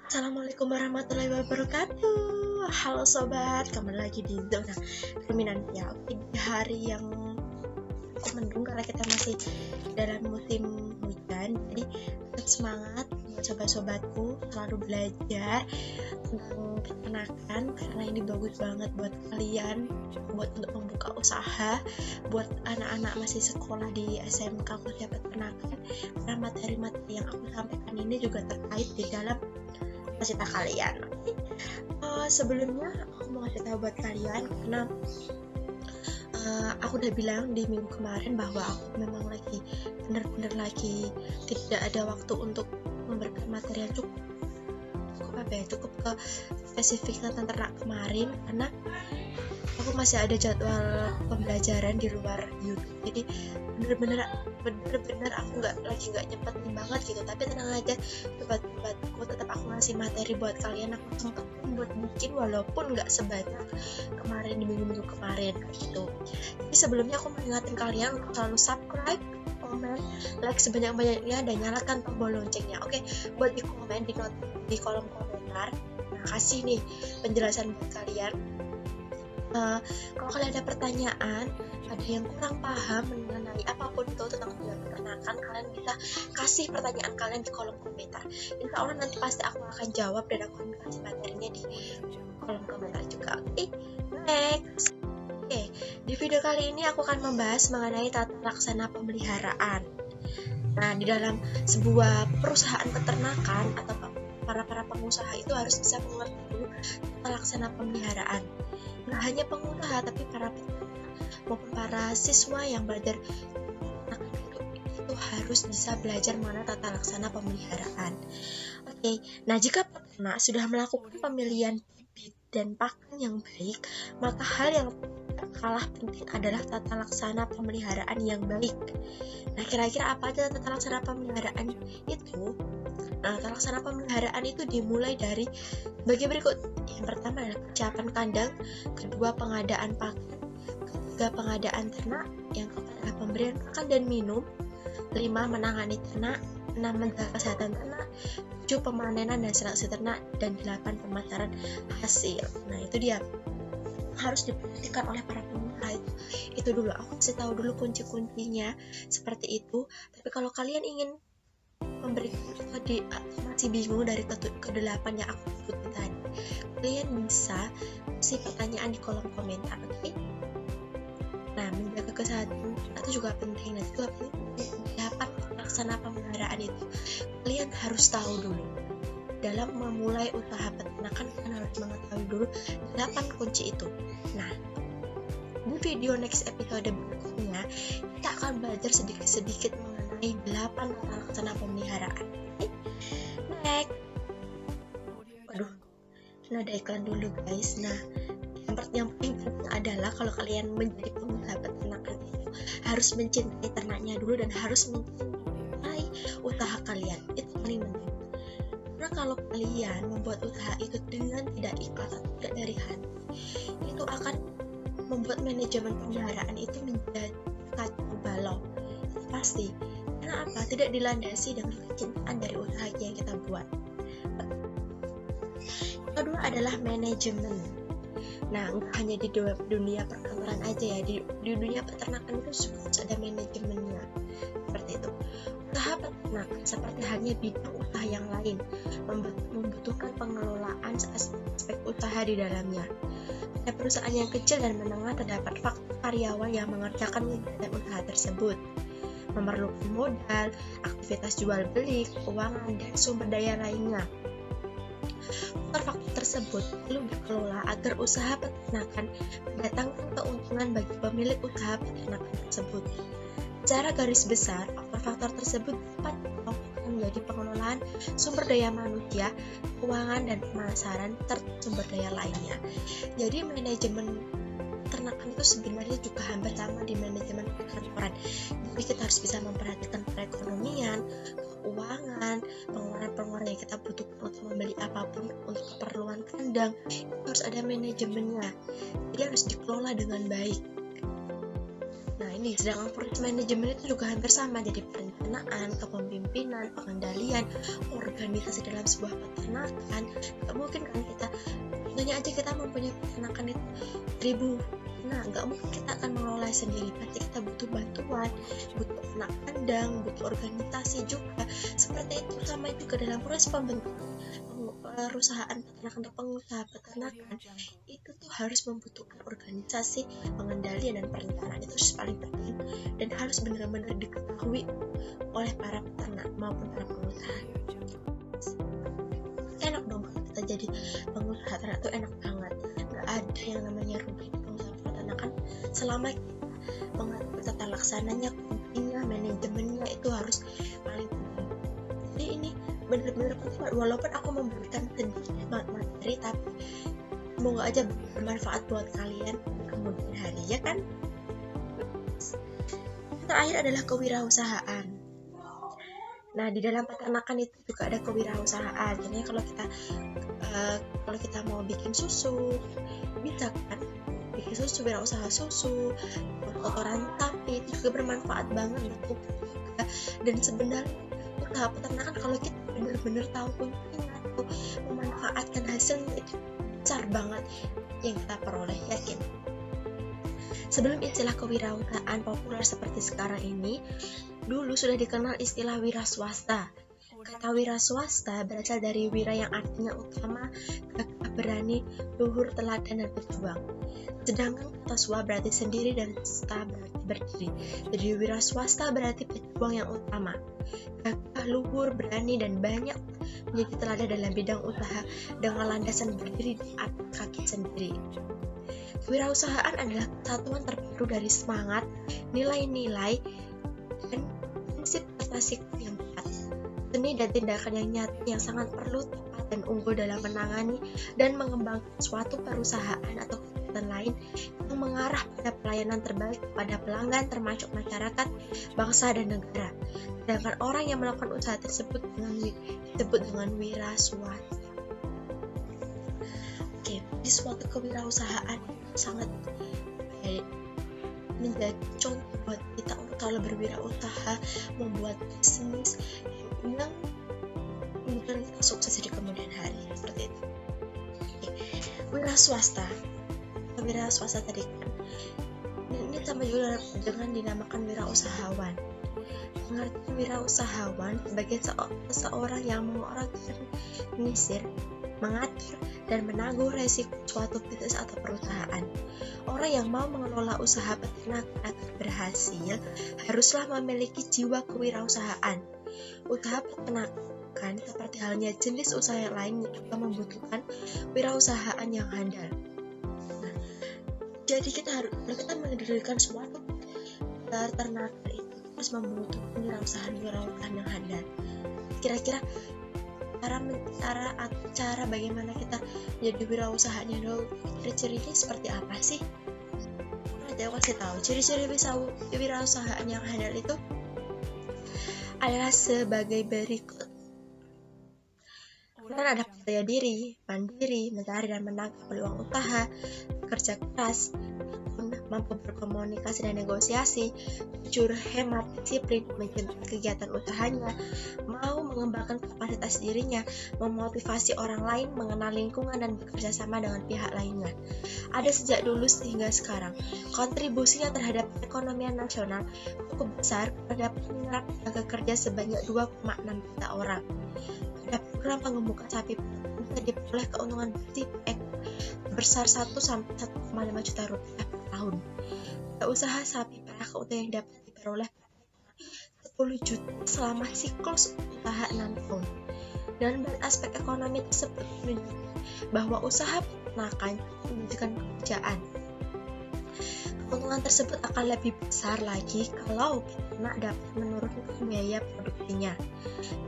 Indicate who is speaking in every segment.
Speaker 1: Assalamualaikum warahmatullahi wabarakatuh. Halo sobat, kembali lagi di zona ruminant ya. Di hari yang mendung karena kita masih dalam musim hujan, jadi tetap semangat sobat-sobatku, selalu belajar tentang peternakan karena ini bagus banget buat kalian, buat untuk membuka usaha, buat anak-anak masih sekolah di SMK kuliah peternakan. Karena materi-materi yang aku sampaikan ini juga terkait di dalam cita kalian. Sebelumnya aku mau kasih tahu buat kalian karena aku udah bilang di minggu kemarin bahwa aku memang lagi bener-bener lagi tidak ada waktu untuk memberikan materi yang cukup ke spesifik tentang ternak kemarin karena aku masih ada jadwal pembelajaran di luar YouTube, jadi bener-bener aku nggak nyempetin banget gitu. Tapi tenang aja sobat-sobatku, tetap aku ngasih materi buat kalian. Aku sempat buat bikin walaupun nggak sebanyak kemarin di minggu-minggu kemarin gitu. Jadi sebelumnya aku mengingatkan kalian untuk selalu subscribe, komen, like sebanyak-banyaknya dan nyalakan tombol loncengnya. Oke, buat di komen di kolom komentar. Nah, kasih nih penjelasan buat kalian. Kalau kalian ada pertanyaan, ada yang kurang paham mengenai apapun itu tentang peternakan, kalian bisa kasih pertanyaan kalian di kolom komentar. Insya Allah nanti pasti aku akan jawab dan aku akan kasih materinya di kolom komentar juga. Oke, next. Oke, di video kali ini aku akan membahas mengenai tata laksana pemeliharaan. Nah, di dalam sebuah perusahaan peternakan atau para pengusaha itu harus bisa mengerti dulu tata laksana pemeliharaan. Nggak hanya pengusaha, tapi para maupun para siswa yang belajar itu harus bisa belajar mengenai tata laksana pemeliharaan. Oke, nah jika peternak sudah melakukan pemilihan bibit dan pakan yang baik, maka hal yang tak kalah penting adalah tata laksana pemeliharaan yang baik. Nah, kira-kira apa aja tata laksana pemeliharaan itu? Nah, tata laksana pemeliharaan itu dimulai dari bagian berikut. Yang pertama adalah persiapan kandang, kedua pengadaan pakan, ketiga pengadaan ternak, yang keempat adalah pemberian pakan dan minum, 5 menangani ternak, 6 menjaga kesehatan ternak, 7 pemanenan dan seleksi ternak, dan 8 pemasaran hasil. Nah, itu dia harus diperhatikan oleh para pengusaha. Itu dulu aku kasih tahu dulu kunci-kuncinya seperti itu. Tapi kalau kalian ingin memberikan masih bingung dari ke-8 yang aku sebutin tadi, kalian bisa kasih pertanyaan di kolom komentar. Oke? Nah, menjaga kesehatan itu juga penting. Dan juga dapat laksana pemeliharaan itu kalian harus tahu dulu. Dalam memulai usaha peternakan, kalian harus mengetahui dulu 8 kunci itu. Nah, di video next episode berikutnya kita akan belajar sedikit-sedikit mengenai 8 tata laksana pemeliharaan. Next. Waduh, ini ada iklan dulu guys. Nah, yang paling penting adalah kalau kalian menjadi pengusaha peternakan itu harus mencintai ternaknya dulu dan harus mencintai usaha kalian. Itu paling penting. Karena kalau kalian membuat usaha itu dengan tidak ikhlas atau tidak dari hati, itu akan membuat manajemen pemeliharaan itu menjadi kacau balau. Pasti. Karena apa? Tidak dilandasi dengan kecintaan dari usaha yang kita buat. Kedua adalah manajemen. Nah, nggak hanya di dunia perkantoran aja ya, di dunia peternakan itu juga ada manajemennya. Seperti itu. Usaha peternakan seperti halnya bidang usaha yang lain membutuhkan pengelolaan aspek usaha di dalamnya. Pada perusahaan yang kecil dan menengah terdapat faktor karyawan yang mengerjakan kegiatan usaha tersebut, memerlukan modal, aktivitas jual beli, keuangan, dan sumber daya lainnya. Faktor-faktor tersebut perlu dikelola agar usaha peternakan mendatangkan keuntungan bagi pemilik usaha peternakan tersebut. Secara garis besar, faktor-faktor tersebut dapat menjadi pengelolaan sumber daya manusia, keuangan, dan pemasaran serta sumber daya lainnya. Jadi manajemen peternakan itu sebenarnya juga hampir sama di manajemen perkantoran. Jadi kita harus bisa memperhatikan perekonomian, keuangan, pengeluaran yang kita butuhkan untuk membeli apapun untuk keperluan kandang, itu harus ada manajemennya. Jadi harus dikelola dengan baik. Nah, ini. Sedangkan project manajemen itu juga hampir sama, jadi perencanaan, kepemimpinan, pengendalian, organisasi dalam sebuah peternakan. Gak mungkin kan kita, contohnya aja kita mempunyai peternakan itu 1000. Nah, nggak mungkin kita akan mengelola sendiri, pasti kita butuh bantuan, butuh anak kandang, butuh organisasi juga. Seperti itu sama juga dalam proses pembentukan perusahaan peternakan atau pengusaha peternakan, itu tuh harus membutuhkan organisasi, pengendalian, dan perencanaan. Itu paling penting dan harus benar-benar diketahui oleh para peternak maupun para pengusaha. Enak dong kalau kita jadi pengusaha ternak tuh, enak banget, nggak ada yang namanya rugi. Pengusaha peternakan selama kita mengatur tata laksananya, kunjungnya, manajemennya itu harus paling penting. Jadi ini benar-benar penting, walaupun aku memberikan sedikit materi, tapi semoga aja bermanfaat buat kalian kemudian hari, ya kan? Terakhir adalah kewirausahaan. Nah, di dalam peternakan itu juga ada kewirausahaan. Contohnya kalau kita mau bikin susu, bisa kan bikin susu, wirausaha susu, kotoran sapi itu juga bermanfaat banget untuk kita. Dan sebenarnya usaha peternakan kalau kita benar-benar tahu kuncinya atau memanfaatkan hasilnya, itu besar banget yang kita peroleh, yakin. Sebelum istilah kewirausahaan populer seperti sekarang ini, dulu sudah dikenal istilah wira swasta. Kata wira swasta berasal dari wira yang artinya utama, gagah, berani, luhur, teladan, dan berjuang. Sedangkan kata swa berarti sendiri dan sta berarti berdiri. Jadi wira swasta berarti pejuang yang utama, gagah, luhur, berani, dan banyak menjadi teladan dalam bidang usaha dengan landasan berdiri di atas kaki sendiri. Kewirausahaan adalah kesatuan terpadu dari semangat, nilai-nilai, dan prinsip prestasi yang kuat, seni dan tindakan yang nyata yang sangat perlu, tepat, dan unggul dalam menangani dan mengembangkan suatu perusahaan atau kegiatan lain yang mengarah pada pelayanan terbaik kepada pelanggan termasuk masyarakat, bangsa, dan negara. Sedangkan orang yang melakukan usaha tersebut disebut dengan wira swasta. Oke, di suatu kewirausahaan sangat menjadi contoh buat kita untuk kalau berwirausaha, membuat bisnis yang kemudian kita sukses di kemudian hari, seperti itu. Wira swasta tadi kan, ini sama juga dengan dinamakan wirausahawan. Pengertian wirausahawan sebagai seseorang yang mengorganisir, mengatur, dan menanggung resiko suatu bisnis atau perusahaan. Orang yang mau mengelola usaha peternakan agar berhasil haruslah memiliki jiwa kewirausahaan. Usaha peternakan seperti halnya jenis usaha yang lain juga membutuhkan wirausahaan yang handal. Nah, jadi kita mendirikan suatu peternakan itu harus membutuhkan wirausahaan yang handal. Kira-kira cara bagaimana kita jadi wirausahaan dulu, ciri-cirinya seperti apa sih? Aku kasih tahu ciri-ciri wirausahaan yang handal itu adalah sebagai berikut. Ada percaya diri, mandiri, mencari dan menangkap peluang usaha, kerja keras, mampu berkomunikasi dan negosiasi, jujur, hemat, disiplin, menjalankan kegiatan usahanya, mau mengembangkan kapasitas dirinya, memotivasi orang lain, mengenal lingkungan, dan bekerja sama dengan pihak lainnya. Ada sejak dulu sehingga sekarang. Kontribusinya terhadap perekonomian nasional cukup besar, terdapat menyerap tenaga kerja sebanyak 2,6 juta orang. Pada program pengembukan sapi bisa diperoleh keuntungan bersih besar 1 sampai 1,5 juta rupiah per tahun. Pada usaha sapi perah, keuntungan yang dapat diperoleh 10 juta selama siklus usaha 6 tahun. Dan aspek ekonomi tersebut menunjukkan bahwa usaha peternakan menunjukkan pekerjaan. Keuntungan tersebut akan lebih besar lagi kalau peternak dapat menurunkan biaya produksinya.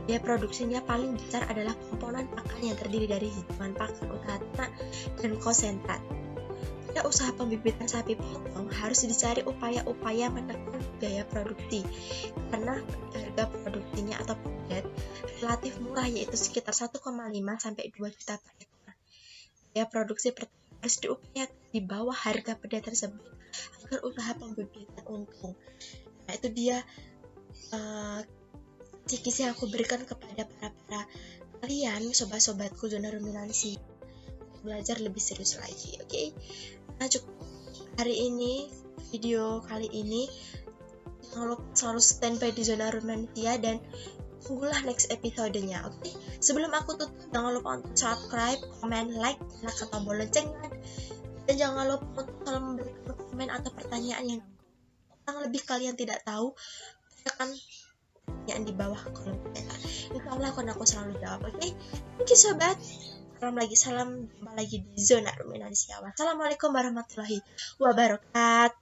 Speaker 1: Biaya produksinya paling besar adalah komponen pakan yang terdiri dari hitungan pakan, usaha ternak, dan konsentrat. Pada usaha pembibitan sapi potong harus dicari upaya-upaya menekan biaya produksi karena harga produksinya atau pedet relatif murah, yaitu sekitar 1,5 sampai 2 juta per ekor. Biaya produksi harus diupayakan di bawah harga pedet tersebut agar usaha pembibitan untung. Nah itu dia kisi-kisi yang aku berikan kepada para kalian, sobat-sobatku zona ruminansi, belajar lebih serius lagi. Oke? Nah cukup hari ini, video kali ini. Jangan lupa selalu standby di zona rumansia dan tunggulah next episodenya. Oke? Sebelum aku tutup, jangan lupa untuk subscribe, comment, like, nyalakan tombol loncengnya, dan jangan lupa untuk selalu memberikan komen atau pertanyaan yang lebih kalian tidak tahu, tekan pertanyaan di bawah kolom komentar. Insya Allah akan aku selalu jawab. Oke? Thank you sobat. Salam, jumpa lagi di zona ruminansia. Wassalamualaikum warahmatullahi wabarakatuh.